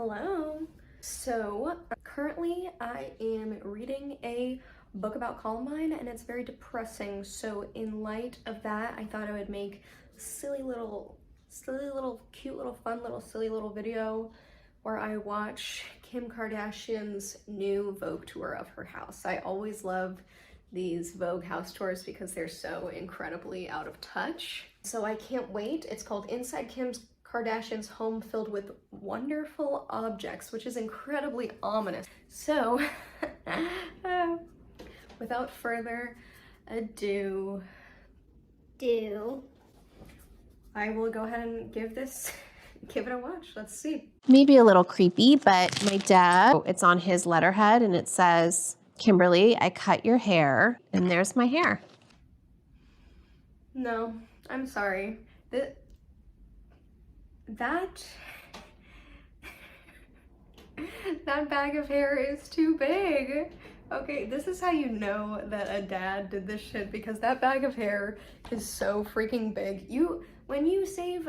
Hello. So currently I am reading a book about Columbine and it's very depressing. So in light of that, I thought I would make a silly little, cute little, fun little, silly little video where I watch Kim Kardashian's new Vogue tour of her house. I always love these Vogue house tours because they're so incredibly out of touch. So I can't wait. It's called Inside Kim's Kardashian's Home Filled with Wonderful Objects, which is incredibly ominous. So, without further ado, I will go ahead and give it a watch. Let's see. Maybe a little creepy, but my dad, it's on his letterhead and it says, "Kimberly, I cut your hair," and there's my hair. No, I'm sorry. That bag of hair is too big. Okay, this is how you know that a dad did this shit, because that bag of hair is so freaking big. When you save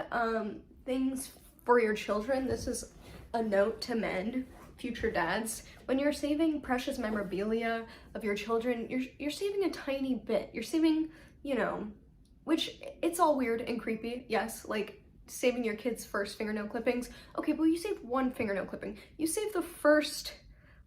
things for your children, this is a note to men, future dads. When you're saving precious memorabilia of your children, you're saving a tiny bit. You're saving, which it's all weird and creepy, yes, like saving your kids' first fingernail clippings. Okay, but you save one fingernail clipping. You save the first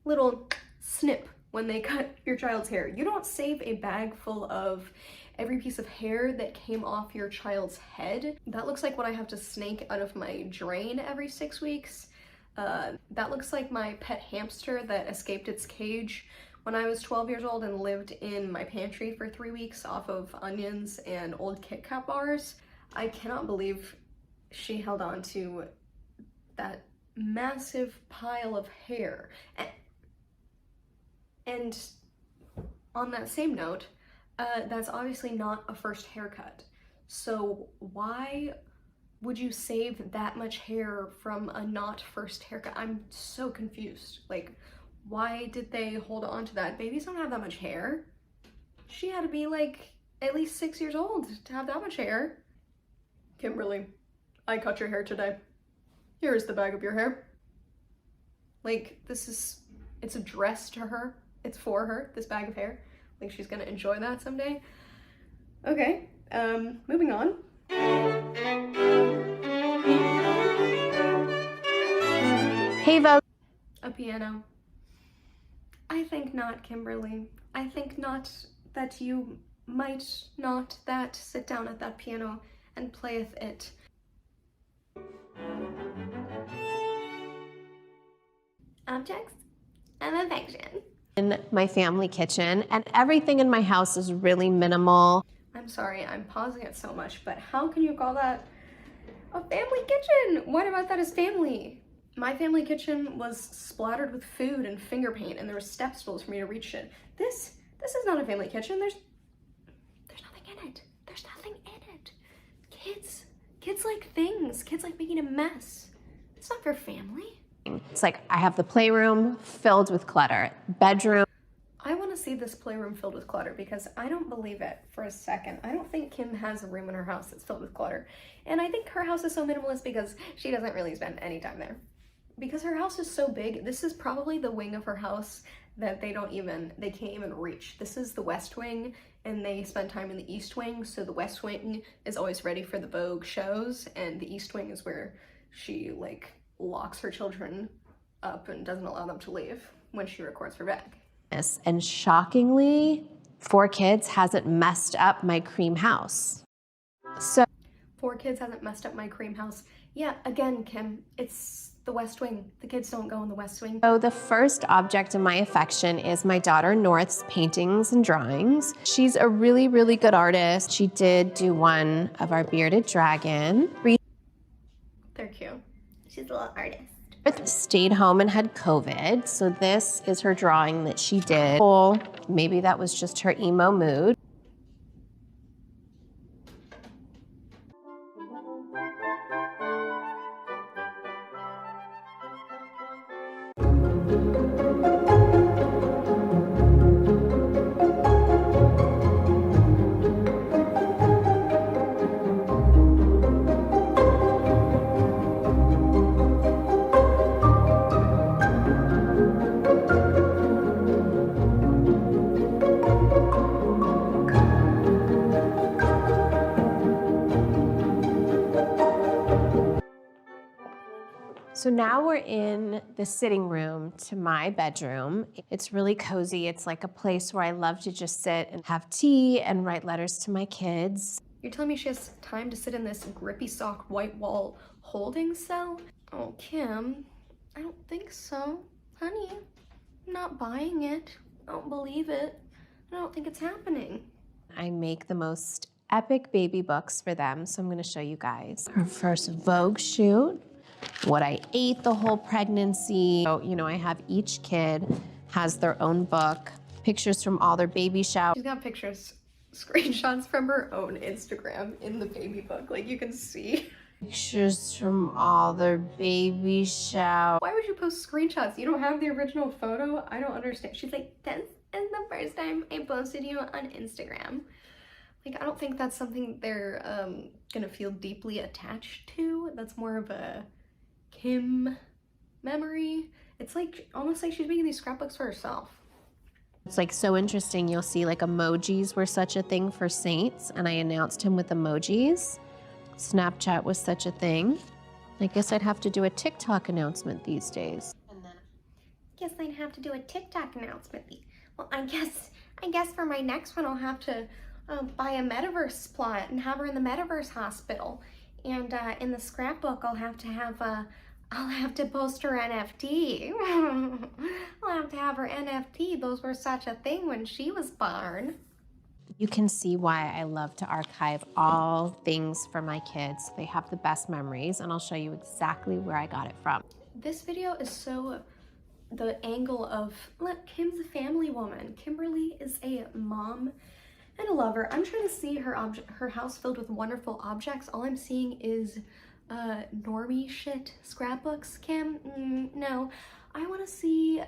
little snip when they cut your child's hair. You don't save a bag full of every piece of hair that came off your child's head. That looks like what I have to snake out of my drain every 6 weeks. That looks like my pet hamster that escaped its cage when I was 12 years old and lived in my pantry for 3 weeks off of onions and old Kit Kat bars. I cannot believe she held on to that massive pile of hair. And on that same note, that's obviously not a first haircut. So why would you save that much hair from a not first haircut? I'm so confused. Like, why did they hold on to that? Babies don't have that much hair. She had to be like at least 6 years old to have that much hair. Kimberly, I cut your hair today. Here's the bag of your hair. Like, it's addressed to her. It's for her, this bag of hair. Like, she's gonna enjoy that someday. Okay, moving on. Hey, Vogue. A piano. I think not, Kimberly. I think not that you might not that sit down at that piano and playeth it. Objects of affection. In my family kitchen, and everything in my house is really minimal. I'm sorry, I'm pausing it so much, but how can you call that a family kitchen? What about that is family? My family kitchen was splattered with food and finger paint, and there were step stools for me to reach it. This is not a family kitchen. There's nothing in it. There's nothing in it. Kids like things. Kids like making a mess. It's not for family. It's like I have the playroom filled with clutter, bedroom. I want to see this playroom filled with clutter because I don't believe it for a second. I don't think Kim has a room in her house that's filled with clutter. And I think her house is so minimalist because she doesn't really spend any time there. Because her house is so big, this is probably the wing of her house that they can't even reach. This is the West Wing, and they spend time in the East Wing, so the West Wing is always ready for the Vogue shows, and the East Wing is where she, like, locks her children up and doesn't allow them to leave when she records for Vogue. And shockingly, 4 kids hasn't messed up my cream house. So 4 kids hasn't messed up my cream house. Yeah, again, Kim, it's the West Wing. The kids don't go in the West Wing. the first object of my affection is my daughter North's paintings and drawings. She's a really, really good artist. She did do one of our bearded dragon. They're cute. She's a little artist. North stayed home and had COVID, so this is her drawing that she did. Maybe that was just her emo mood. So now we're in the sitting room to my bedroom. It's really cozy. It's like a place where I love to just sit and have tea and write letters to my kids. You're telling me she has time to sit in this grippy sock white wall holding cell? Oh, Kim, I don't think so. Honey, I'm not buying it. I don't believe it. I don't think it's happening. I make the most epic baby books for them, so I'm gonna show you guys. Her first Vogue shoot, what I ate the whole pregnancy. So, you know, I have each kid has their own book, pictures from all their baby showers. She's got pictures, screenshots from her own Instagram in the baby book, like you can see. Pictures from all their baby showers. Why would you post screenshots? You don't have the original photo? I don't understand. She's like, this is the first time I posted you on Instagram. Like, I don't think that's something they're gonna feel deeply attached to. That's more of a Kim memory. It's like almost like she's making these scrapbooks for herself. It's like so interesting. You'll see like emojis were such a thing for Saints, and I announced him with emojis. Snapchat was such a thing. I guess I'd have to do a TikTok announcement these days. Guess I'd have to do a TikTok announcement. Well, I guess for my next one I'll have to buy a metaverse plot and have her in the metaverse hospital. And in the scrapbook I'll have to post her NFT. I'll have to have her NFT. Those were such a thing when she was born. You can see why I love to archive all things for my kids. They have the best memories, and I'll show you exactly where I got it from. This video is so the angle of, look, Kim's a family woman. Kimberly is a mom and a lover. I'm trying to see her house filled with wonderful objects. All I'm seeing is normie shit scrapbooks. Kim, no. I want to see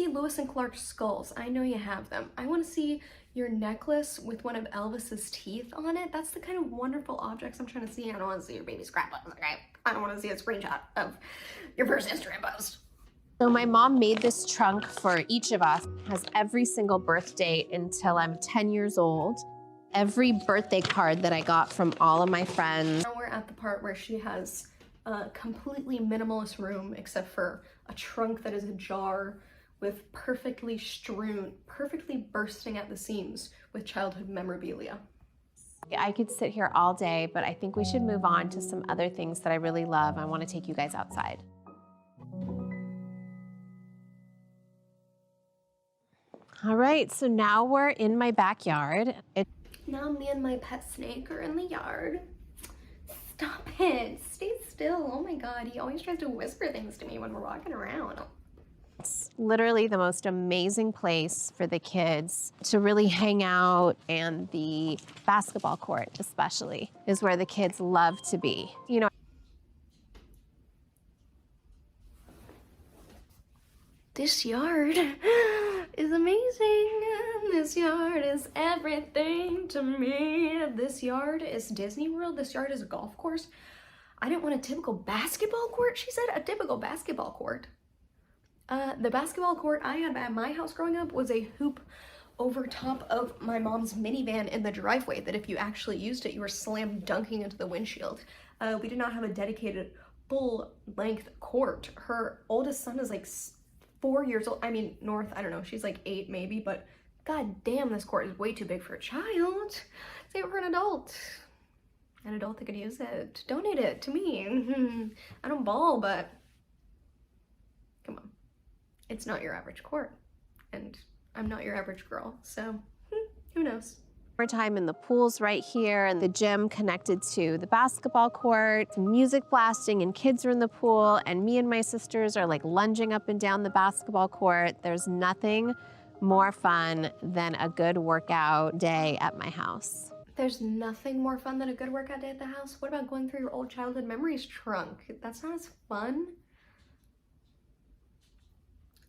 Lewis and Clark's skulls. I know you have them. I want to see your necklace with one of Elvis's teeth on it. That's the kind of wonderful objects I'm trying to see. I don't want to see your baby scrapbooks, okay? I don't want to see a screenshot of your first Instagram post. So my mom made this trunk for each of us. It has every single birthday until I'm 10 years old. Every birthday card that I got from all of my friends. Now we're at the part where she has a completely minimalist room except for a trunk that is a jar with perfectly bursting at the seams with childhood memorabilia. I could sit here all day, but I think we should move on to some other things that I really love. I want to take you guys outside. All right, so now we're in my backyard. Now me and my pet snake are in the yard. Stop it, stay still. Oh my God, he always tries to whisper things to me when we're walking around. It's literally the most amazing place for the kids to really hang out, and the basketball court especially is where the kids love to be. You know, this yard is amazing. This yard is everything to me. This yard is Disney World. This yard is a golf course. I didn't want a typical basketball court, she said. A typical basketball court. The basketball court I had at my house growing up was a hoop over top of my mom's minivan in the driveway that if you actually used it, you were slam dunking into the windshield. We did not have a dedicated full-length court. Her oldest son is like 4 years old. I mean, North, I don't know, she's like 8 maybe, but god damn, this court is way too big for a child. Save it for an adult. An adult that could use it. Donate it to me. I don't ball, but come on. It's not your average court, and I'm not your average girl, so who knows? more time, and the pool's right here, and the gym connected to the basketball court, music blasting, and kids are in the pool, and me and my sisters are like lunging up and down the basketball court. There's nothing more fun than a good workout day at my house. There's nothing more fun than a good workout day at the house? What about going through your old childhood memories trunk? That's not as fun.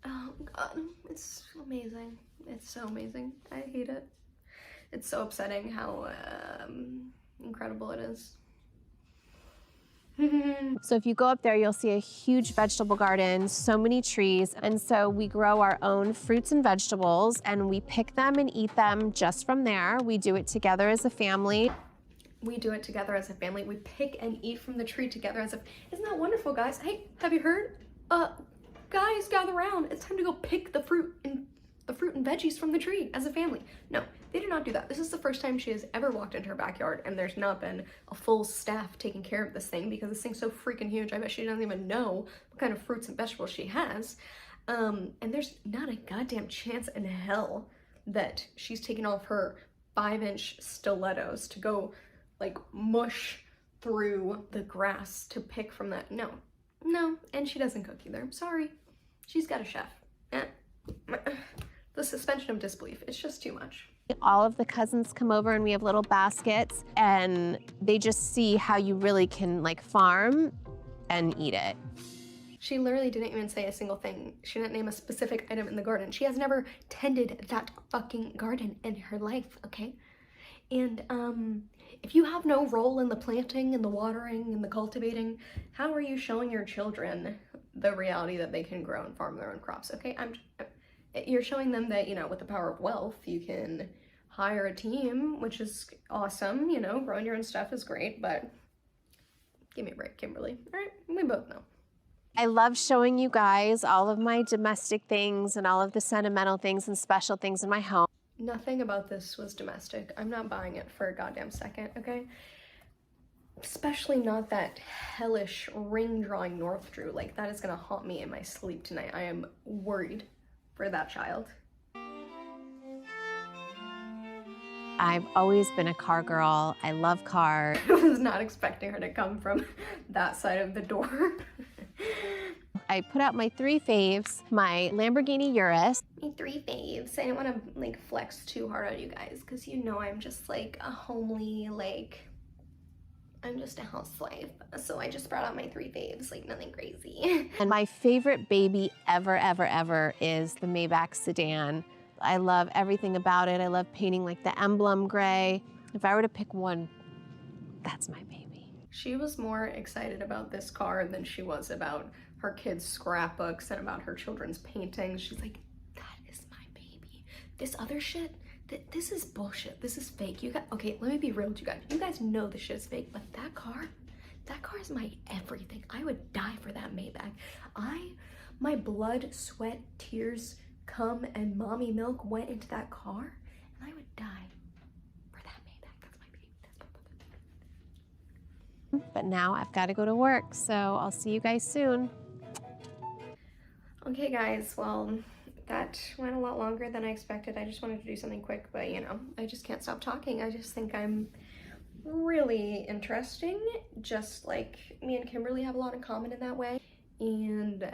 Oh God, it's amazing. It's so amazing. I hate it. It's so upsetting how incredible it is. So if you go up there, you'll see a huge vegetable garden, so many trees. And so we grow our own fruits and vegetables, and we pick them and eat them just from there. We do it together as a family. we do it together as a family. We pick and eat from the tree together as a, isn't that wonderful, guys? Hey, have you heard? Guys, gather around. It's time to go pick the fruit and veggies from the tree as a family. No, they do not do that. This is the first time she has ever walked into her backyard, and there's not been a full staff taking care of this thing because this thing's so freaking huge. I bet she doesn't even know what kind of fruits and vegetables she has. And there's not a goddamn chance in hell that she's taking off her 5-inch stilettos to go like mush through the grass to pick from that. No, and she doesn't cook either. I'm sorry. She's got a chef. The suspension of disbelief, it's just too much. All of the cousins come over and we have little baskets and they just see how you really can like farm and eat it. She literally didn't even say a single thing. She didn't name a specific item in the garden. She has never tended that fucking garden in her life, okay? And if you have no role in the planting and the watering and the cultivating, how are you showing your children the reality that they can grow and farm their own crops, okay? You're showing them that, you know, with the power of wealth, you can hire a team, which is awesome, you know, growing your own stuff is great, but give me a break, Kimberly. All right, we both know. I love showing you guys all of my domestic things and all of the sentimental things and special things in my home. Nothing about this was domestic. I'm not buying it for a goddamn second, okay? Especially not that hellish ring drawing North drew. Like, that is gonna haunt me in my sleep tonight. I am worried for that child. I've always been a car girl. I love cars. I was not expecting her to come from that side of the door. I put out my 3 faves, my Lamborghini Urus. My 3 faves. I didn't want to like flex too hard on you guys because you know I'm just like a homely, like, I'm just a housewife. So I just brought out my 3 faves, like nothing crazy. And my favorite baby ever, ever, ever is the Maybach sedan. I love everything about it. I love painting like the emblem gray. If I were to pick one, that's my baby. She was more excited about this car than she was about her kids' scrapbooks and about her children's paintings. She's like, that is my baby. This other shit, this is bullshit. This is fake. You guys, okay, let me be real with you guys. You guys know this shit is fake, but that car is my everything. I would die for that Maybach. My blood, sweat, tears, cum, and mommy milk went into that car, and I would die for that Maybach. That's my baby. But now I've got to go to work, so I'll see you guys soon. Okay guys, well, that went a lot longer than I expected. I just wanted to do something quick, but you know, I just can't stop talking. I just think I'm really interesting, just like me and Kimberly have a lot in common in that way. And